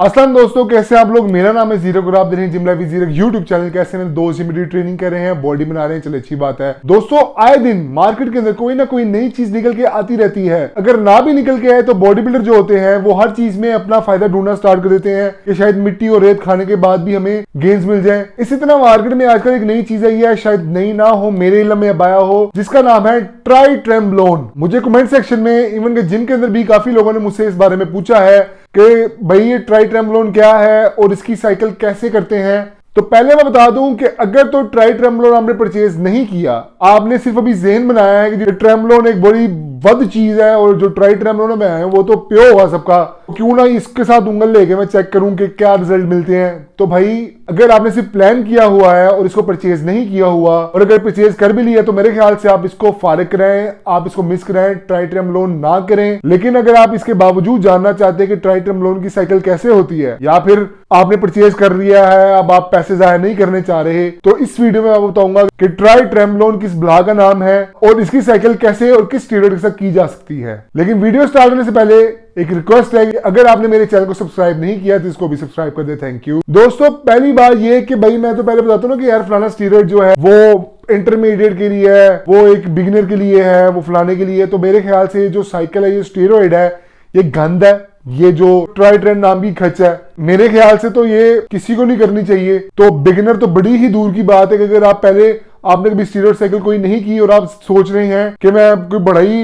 अस्सलाम दोस्तों, कैसे आप लोग। मेरा नाम है जीरक और आप देख रहे हैं gym life with Zeerak YouTube channel. कैसे हैं दोस्त, इमीडिएट ट्रेनिंग कर रहे हैं, बॉडी बना रहे हैं, चले अच्छी बात है। दोस्तों आए दिन मार्केट के अंदर कोई ना कोई नई चीज निकल के आती रहती है। अगर ना भी निकल के आए तो बॉडी बिल्डर जो होते हैं वो हर चीज में अपना फायदा ढूंढना स्टार्ट कर देते हैं कि शायद मिट्टी और रेत खाने के बाद भी हमें गेंस मिल जाए। इसी तरह मार्केट में आजकल एक नई चीज आई है, शायद नई ना हो, मेरे इल्म में अब आया हो, जिसका नाम है ट्राइट्रेम्बलोन। मुझे कमेंट सेक्शन में इवन के जिम के अंदर भी काफी लोगों ने मुझसे इस बारे में पूछा है कि भाई ये ट्राइट्रेम्बलोन क्या है और इसकी साइकिल कैसे करते हैं। तो पहले मैं बता दूं कि अगर तो ट्राइट्रेम्बलोन आपने परचेज नहीं किया, आपने सिर्फ अभी ज़हन बनाया है कि ट्रेम्बलोन एक बड़ी वध चीज है और जो ट्राइट्रेम्बलोन में आए वो तो प्योर होगा सबका, क्यों ना इसके साथ उंगल लेके मैं चेक करूं कि क्या रिजल्ट मिलते हैं। तो भाई अगर आपने सिर्फ प्लान किया हुआ है और इसको परचेज नहीं किया हुआ, और अगर परचेज कर भी लिया तो मेरे ख्याल से आप इसको फारिग कराएं, आप इसको मिस कराएं, ट्राइट्रेम्बलोन ना करें। लेकिन अगर आप इसके बावजूद जानना चाहते हैं कि ट्राइट्रेम्बलोन की साइकिल कैसे होती है, या फिर आपने परचेज कर लिया है अब आप पैसे जाया नहीं करने चाह रहे, तो इस वीडियो में मैं बताऊंगा कि ट्राइट्रेम्बलोन किस ब्ला का नाम है और इसकी साइकिल कैसे और किस स्टीरॉयड के साथ की जा सकती है। लेकिन वीडियो स्टार्ट करने से पहले एक रिक्वेस्ट है कि अगर आपने मेरे चैनल को सब्सक्राइब नहीं किया तो इसको भी सब्सक्राइब कर दे। Thank you. दोस्तों पहली बात ये कि भाई मैं तो पहले बताता हूँ ना कि यार फलाना स्टीरॉयड जो है वो इंटरमीडिएट के लिए है, वो एक बिगिनर के लिए है, वो फलाने के लिए है। तो मेरे ख्याल से जो साइकिल है, ये स्टीरॉयड है, ये गंद है। ये जो ट्राइट्रेम नाम की खच है, मेरे ख्याल से तो ये किसी को नहीं करनी चाहिए। तो बिगिनर तो बड़ी ही दूर की बात है कि अगर आप पहले आपने कभी स्टीरॉयड साइकिल कोई नहीं की और आप सोच रहे हैं कि मैं कोई बड़ा ही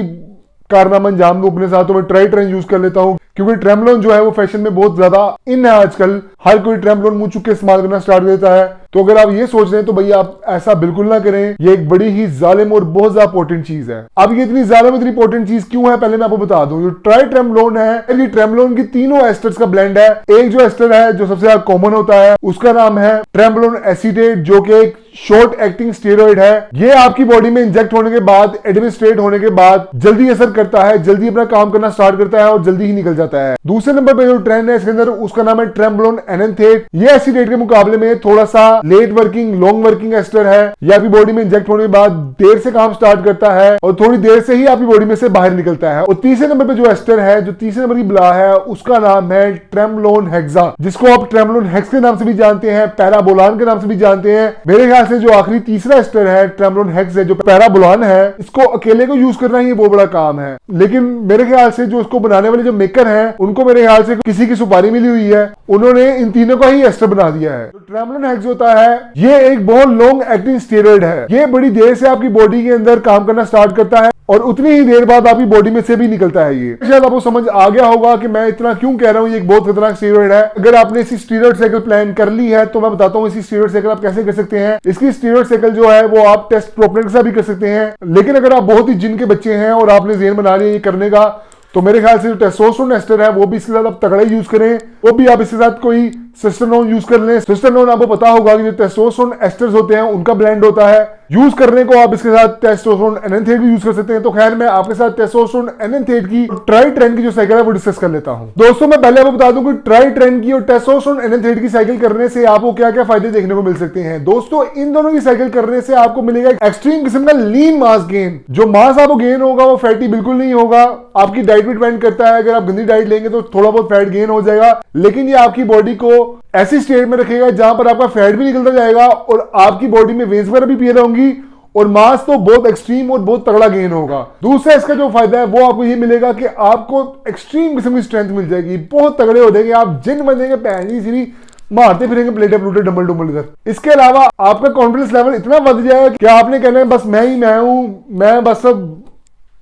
कारनामा अंजाम दूं अपने साथ, तो मैं ट्राइट्रेम यूज कर लेता हूं, क्योंकि ट्रेम्बलोन जो है वो फैशन में बहुत ज्यादा इन है आजकल। हर कोई ट्रेम्बलोन मुंह चुक के इस्तेमाल करना स्टार्ट देता है। तो अगर आप ये सोच रहे हैं तो भैया आप ऐसा बिल्कुल ना करें। ये एक बड़ी ही जालिम और बहुत ज्यादा इंपॉर्टेंट चीज है। अब ये इतनी जालिम इतनी इंपॉर्टेंट चीज क्यों है पहले मैं आपको बता दूं। जो ट्राइट्रेम्बलोन है, ये ट्रेम्बलोन की तीनों एस्टर्स का ब्लेंड है। एक जो एस्टर है जो सबसे ज्यादा कॉमन होता है उसका नाम है ट्रेम्बलोन एसीटेट, जो कि एक शॉर्ट एक्टिंग स्टेरॉइड है। ये आपकी बॉडी में इंजेक्ट होने के बाद, एडमिनिस्ट्रेट होने के बाद जल्दी असर करता है, जल्दी अपना काम करना स्टार्ट करता है और जल्दी ही निकल जाता है। दूसरे नंबर पे जो ट्रेंड है इसके अंदर, उसका नाम है ट्रेम्बलोन एनेंथेट। ये एसीटेट के मुकाबले में थोड़ा सा लेट वर्किंग, लॉन्ग वर्किंग एस्टर है। ये आपकी बॉडी में इंजेक्ट होने के बाद देर से काम स्टार्ट करता है और थोड़ी देर से ही आपकी बॉडी में से बाहर निकलता है। और तीसरे नंबर पे जो एस्टर है, जो तीसरे नंबर की ब्ला है, उसका नाम है ट्रेम्बलोन हेक्सा, जिसको आप ट्रेम्बलोन हेक्स के नाम से भी जानते हैं, पैराबोलान के नाम से भी जानते हैं। मेरे ख्याल से जो आखिरी तीसरा एस्टर है ट्रेम्बलोन हेक्स है, जो पैराबोलान है, इसको अकेले को यूज करना ही बहुत बड़ा काम है। लेकिन मेरे ख्याल से जो इसको बनाने वाले जो मेकर हैं, उनको मेरे ख्याल से किसी की सुपारी मिली हुई है, उन्होंने इन तीनों का ही एस्टर बना दिया है। तो ट्रेम्बलोन हेक्स होता है, ये एक बहुत लॉन्ग एक्टिंग स्टेरॉइड है। ये बड़ी देर से आपकी बॉडी के अंदर काम करना स्टार्ट करता है और उतनी ही देर बाद आपकी बॉडी में से भी निकलता है। ये शायद आपको समझ आ गया होगा कि मैं इतना क्यों कह रहा हूं। ये एक बहुत खतरनाक स्टेरॉइड है। अगर आपने इसी स्टेरॉइड साइकिल प्लान कर ली है तो मैं बताता हूं इसी स्टेरॉइड साइकिल आप कैसे कर सकते हैं। इसकी स्टेरॉइड साइकिल जो है वो आप टेस्ट प्रोपोनेंट के साथ भी कर सकते हैं। लेकिन अगर आप बहुत ही जिन के बच्चे हैं और आपने ज़हन बना लिया ये करने का, तो मेरे ख्याल से जो टेस्टोस्टेरोन एस्टर है वो भी इसके साथ आप तगड़ा यूज करें। वो भी आप इसके साथ कोई सिस्टरनोन यूज कर लें। सिस्टरनोन आपको पता होगा कि जो टेस्टोस्टेरोन एस्टर्स होते हैं उनका ब्लेंड होता है। यूज करने को आप इसके साथ टेस्टोस्टेरोन एनेंथेट भी यूज कर सकते हैं। तो खैर मैं आपके साथ टेस्टोस्टेरोन एनेंथेट की ट्राइट्रेम की जो साइकिल है वो डिस्कस कर लेता हूं। दोस्तों मैं पहले आपको बता दूं कि ट्राइट्रेम की और टेस्टोस्टेरोन एनेंथेट की साइकिल करने से आपको क्या क्या फायदे देखने को मिल सकते हैं। दोस्तों इन दोनों की साइकिल करने से आपको मिलेगा एक्सट्रीम किस्म का लीन मास गेन। जो मास आपको गेन होगा वो फैटी बिल्कुल नहीं होगा। आपकी डाइट पे डिपेंड करता है। अगर आप गंदी डाइट लेंगे तो थोड़ा बहुत फैट गेन हो जाएगा, लेकिन ये आपकी बॉडी को ऐसी स्टेट में रखेगा जहां पर आपका फैट भी निकलता जाएगा और आपकी बॉडी में वेन्स वगैरह भी पैदा होंगी और मास तो बहुत एक्सट्रीम और बहुत तगड़ा गेन होगा। दूसरा इसका जो फायदा है वो आपको ये मिलेगा कि आपको एक्सट्रीम किस्म की स्ट्रेंथ मिल जाएगी। बहुत तगड़े हो जाएंगे आप, जिन बनेंगे, पहली सीरी मारते फिरेंगे, प्लेटे प्लूटे डम्बल डुम्बल इधर। इसके अलावा आपका कॉन्फिडेंस लेवल इतना बढ़ जाएगा कि आपने कहना है बस मैं ही मैं हूं, मैं बस सब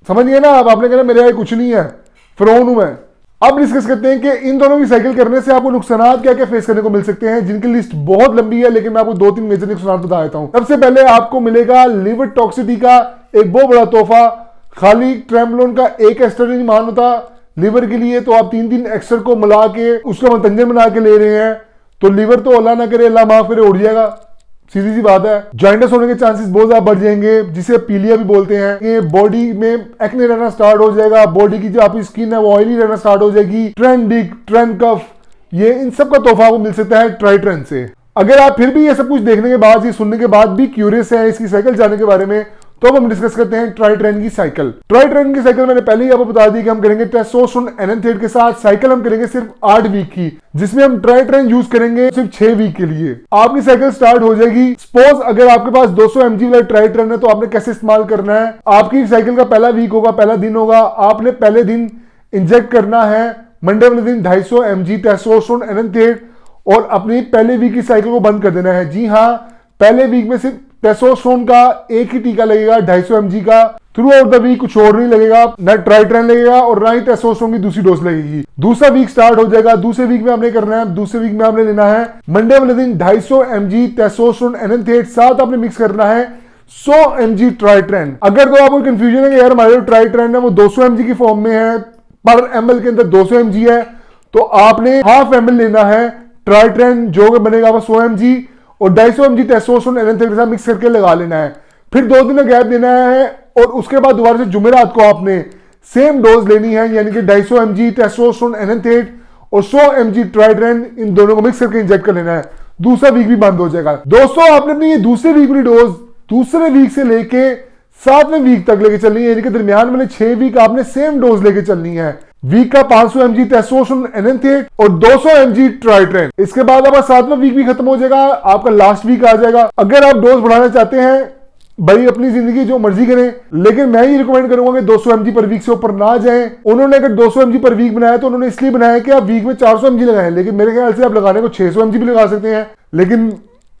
समझिए ना। आपने कहना मेरे कुछ नहीं है, फिरौन हूं मैं। अब डिस्कस करते हैं कि इन दोनों की साइकिल करने से आपको नुकसान क्या क्या फेस करने को मिल सकते हैं, जिनकी लिस्ट बहुत लंबी है, लेकिन मैं आपको 2-3 मेजर नुकसान बता देता हूं। सबसे पहले आपको मिलेगा लिवर टॉक्सिसिटी का एक बहुत बड़ा तोहफा। खाली ट्रेम्बलोन का एक एस्टर नहीं मान होता लिवर के लिए, तो आप 3-3 एक्स्टर को मिला के उसका मंतंजन बना के ले रहे हैं, तो लिवर तो अल्लाह ना करे, अल्लाह माफ करे, उड़ जाएगा। सीधी सी बात है। जॉइंटस होने के चांसेस बहुत ज्यादा बढ़ जाएंगे, जिसे पीलिया भी बोलते हैं। ये बॉडी में एक्ने रहना स्टार्ट हो जाएगा, बॉडी की जो आपकी स्किन है वो ऑयली रहना स्टार्ट हो जाएगी। ट्रेंड डिक, ट्रेंड कफ, ये इन सब का तोहफा आपको मिल सकता है ट्राइट्रेम से। अगर आप फिर भी ये सब कुछ देखने के बाद, ये सुनने के बाद भी क्यूरियस है इसकी साइकिल जाने के बारे में, तो अब हम डिस्कस करते हैं ट्राइट्रेन की साइकिल। ट्राइट्रेन की साइकिल मैंने पहले ही आपको बता दी कि हम करेंगे टेस्टोस्टेरोन एनाथेट के साथ साइकिल हम करेंगे सिर्फ 8 वीक की, जिसमें हम ट्राइट्रेन यूज करेंगे सिर्फ 6 वीक के लिए। आपकी साइकिल स्टार्ट हो जाएगी। सपोज अगर आपके पास 200 mg वाला ट्राइट्रेन है तो आपने कैसे इस्तेमाल करना है। आपकी साइकिल का पहला वीक होगा, पहला दिन होगा, आपने पहले दिन इंजेक्ट करना है मंडे वाले दिन 250 mg टेस्टोस्टेरोन एनाथेट और अपनी पहले वीक की साइकिल को बंद कर देना है। जी हाँ, पहले वीक में सिर्फ टेस्टोस्टेरोन का एक ही टीका लगेगा 250 mg का। थ्रू आउट द वीक कुछ और नहीं लगेगा, ना ट्राइट्रेन लगेगा और ना ही टेस्टोस्टेरोन की दूसरी डोज लगेगी। दूसरा वीक स्टार्ट हो जाएगा। दूसरे वीक में आपने करना है, दूसरे वीक में आपने लेना है मंडे वाले दिन 250 mg टेस्टोस्टेरोन एनाथेट, साथ आपने मिक्स करना है 100 mg ट्राइट्रेन। अगर तो आपको कंफ्यूजन है कि यार हमारे जो ट्राइट्रेन है वो 200 mg की फॉर्म में है, पर ml के अंदर 200 mg है, तो आपने हाफ ml लेना है ट्राइट्रेन जो बनेगा वो 100 mg और 250 mg टेस्टोस्टेरोन एनाथेट के साथ मिक्स करके लगा लेना है। फिर 2 दिन का गैप देना है और उसके बाद दोबारा से जुमेरात को आपने सेम डोज लेनी है, यानी कि 250 mg टेस्टोस्टेरोन एनाथेट और 100 mg ट्राइट्रेन, इन दोनों को मिक्स करके इंजेक्ट कर लेना है। दूसरा वीक भी बंद हो जाएगा। दोस्तों आपने अपनी ये दूसरे वीक की डोज दूसरे वीक से लेके 7वें वीक तक लेके चलनी है, यानी कि दरमियान वाले 6 वीक आपने सेम डोज लेके चलनी है। वीक का 500 mg टेस्टोस्टेरोन एनाथेट और 200 mg ट्राइट्रेन। इसके बाद आपका 7वां वीक भी खत्म हो जाएगा, आपका लास्ट वीक आ जाएगा। अगर आप डोज बढ़ाना चाहते हैं भाई अपनी जिंदगी जो मर्जी करें, लेकिन मैं ये रिकमेंड करूंगा कि 200 mg पर वीक से ऊपर ना जाएं। उन्होंने अगर 200 mg पर वीक बनाया तो उन्होंने इसलिए बनाया कि आप वीक में 400 mg लगाएं, लेकिन मेरे ख्याल से आप लगाने को 600 mg भी लगा सकते हैं, लेकिन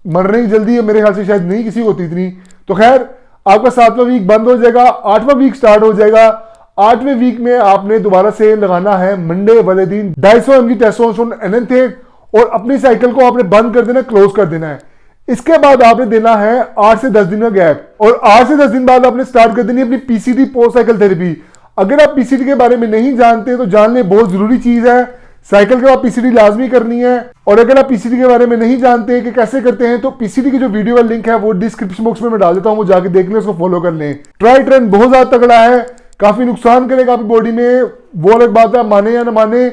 मरने की जल्दी है मेरे ख्याल से शायद नहीं किसी को होती इतनी। तो खैर आपका 7वां वीक बंद हो जाएगा, 8वां वीक स्टार्ट हो जाएगा। 8वें वीक में आपने दोबारा से लगाना है मंडे वाले दिन 250 mg टेस्टोस्टेरोन एनाथेट और अपनी साइकिल को आपने बंद कर देना, क्लोज कर देना है। इसके बाद आपने देना है 8 से 10 दिन का गैप और 8 से 10 दिन बाद आपने स्टार्ट कर देनी है अपनी पीसीटी पोस्ट साइकिल थेरेपी। अगर आप पीसीटी के बारे में नहीं जानते तो जान ले, बहुत जरूरी चीज है। साइकिल के बाद पीसीटी लाजमी करनी है। और अगर आप पीसीटी के बारे में नहीं जानते कि कैसे करते हैं तो पीसीटी की जो वीडियो का लिंक है वो डिस्क्रिप्शन बॉक्स में मैं डाल देता हूं, वो जाके देख लें, उसको फॉलो कर लें। ट्राइट्रेन बहुत ज्यादा तगड़ा है, काफी नुकसान करेगा आपकी बॉडी में, वो अलग बात है, माने या ना माने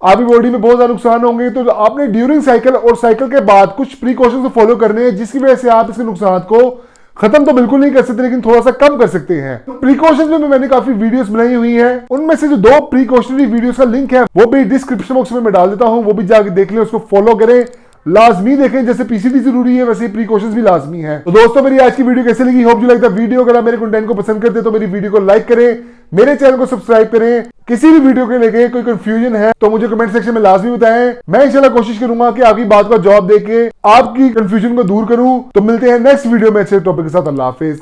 आपकी बॉडी में बहुत ज्यादा नुकसान होंगे। तो आपने ड्यूरिंग साइकिल और साइकिल के बाद कुछ प्रिकॉशंस फॉलो करने हैं, जिसकी वजह से आप इसके नुकसान को खत्म तो बिल्कुल नहीं कर सकते लेकिन थोड़ा सा कम कर सकते हैं। प्रिकॉशंस में मैंने काफी वीडियोस बनाई हुई हैं, उनमें से जो 2 प्रिकॉशनरी वीडियोस का लिंक है वो भी डिस्क्रिप्शन बॉक्स में मैं डाल देता हूं, वो भी जाके देख लें, उसको फॉलो करें, लाजमी देखें। जैसे पीसीटी जरूरी है वैसे प्रिकॉशंस भी लाजमी है। तो दोस्तों मेरी आज की वीडियो कैसे लगी? Hope you like the video. अगर आप मेरे कंटेंट को पसंद करते तो मेरी वीडियो को लाइक करें, मेरे चैनल को सब्सक्राइब करें। किसी भी वीडियो के लेके कोई कंफ्यूजन है तो मुझे कमेंट सेक्शन में लाजमी बताएं। मैं इंशाल्लाह कोशिश करूंगा कि आपकी बात का जवाब देके आपकी कंफ्यूजन को दूर करूं। तो मिलते हैं नेक्स्ट वीडियो में अच्छे टॉपिक के साथ। अल्लाह हाफिज।